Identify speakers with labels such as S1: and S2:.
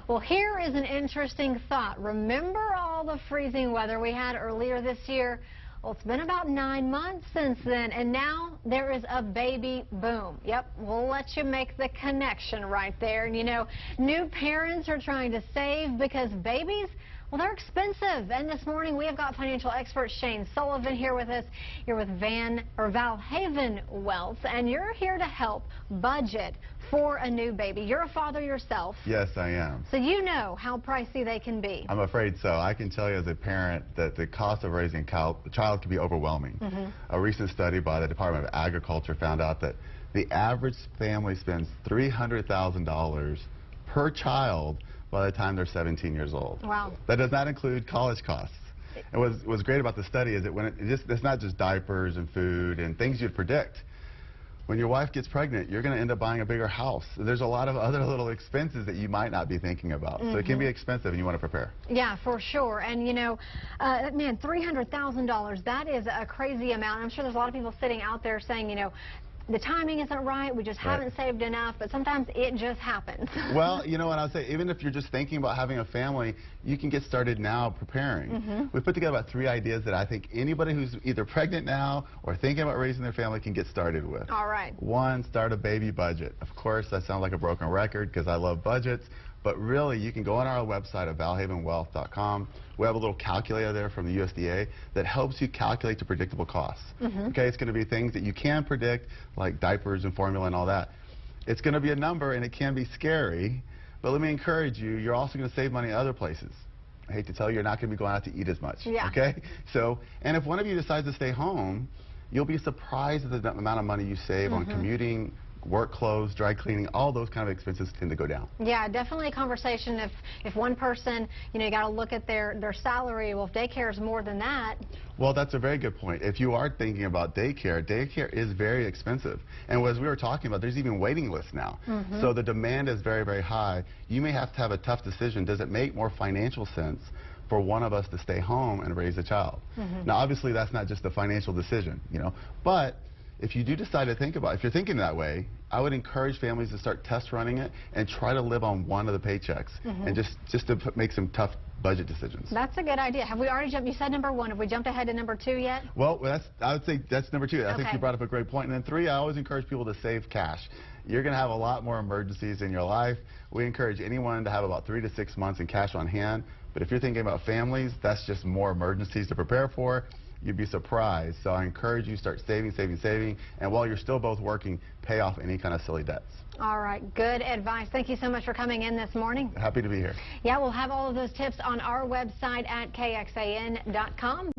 S1: Well, here is an interesting thought. Remember all the freezing weather we had earlier this year? Well, it's been about 9 months since then, and now there is a baby boom. Yep, we'll let you make the connection right there. And you know, new parents are trying to save because babies, well, they're expensive. And this morning we have got financial expert Shane Sullivan here with us. You're with Valhaven Wealth, and you're here to help budget for a new baby. You're a father yourself.
S2: Yes, I am.
S1: So you know how pricey they can be.
S2: I'm afraid so. I can tell you as a parent that the cost of raising a child can be overwhelming. A recent study by the Department of Agriculture found out that the average family spends $300,000 per child by the time they're 17 years old.
S1: Wow.
S2: That does not include college costs. And what's great about the study is that it's not just diapers and food and things you'd predict. When your wife gets pregnant, you're going to end up buying a bigger house. There's a lot of other little expenses that you might not be thinking about. So it can be expensive and you want to prepare.
S1: Yeah, for sure. And, you know, man, $300,000, that is a crazy amount. I'm sure there's a lot of people sitting out there saying, you know, the timing isn't right, we just haven't saved enough, but sometimes it just happens.
S2: Well, you know what I'll say, even if you're just thinking about having a family, you can get started now preparing. We put together about 3 ideas that I think anybody who's either pregnant now or thinking about raising their family can get started with.
S1: All right.
S2: 1, start a baby budget. Of course, that sounds like a broken record because I love budgets. But really, you can go on our website at valhavenwealth.com. We have a little calculator there from the USDA that helps you calculate the predictable costs. Okay, it's going to be things that you can predict, like diapers and formula and all that. It's going to be a number, and it can be scary. But let me encourage you, you're also going to save money in other places. I hate to tell you, you're not going to be going out to eat as much.
S1: Yeah.
S2: Okay? So, and if one of you decides to stay home, you'll be surprised at the amount of money you save on commuting, work clothes, dry cleaning, all those kind of expenses tend to go down.
S1: Yeah, definitely a conversation. If one person, you know, you got to look at their salary. Well, if daycare is more than that.
S2: Well, that's a very good point. If you are thinking about daycare is very expensive. And as we were talking about, there's even waiting lists now. So the demand is very, very high. You may have to have a tough decision. Does it make more financial sense for one of us to stay home and raise a child? Now, obviously, that's not just a financial decision, you know, but if you do decide to think about it, if you're thinking that way, I would encourage families to start test running it and try to live on one of the paychecks and just to make some tough budget decisions.
S1: That's a good idea. Have we already jumped? You said number 1. Have we jumped ahead to number 2 yet?
S2: Well, I would say that's number 2. I think you brought up a great point. And then 3, I always encourage people to save cash. You're going to have a lot more emergencies in your life. We encourage anyone to have about 3 to 6 months in cash on hand. But if you're thinking about families, that's just more emergencies to prepare for. You'd be surprised. So I encourage you to start saving, saving, saving. And while you're still both working, pay off any kind of silly debts.
S1: All right. Good advice. Thank you so much for coming in this morning.
S2: Happy to be here.
S1: Yeah, we'll have all of those tips on our website at kxan.com.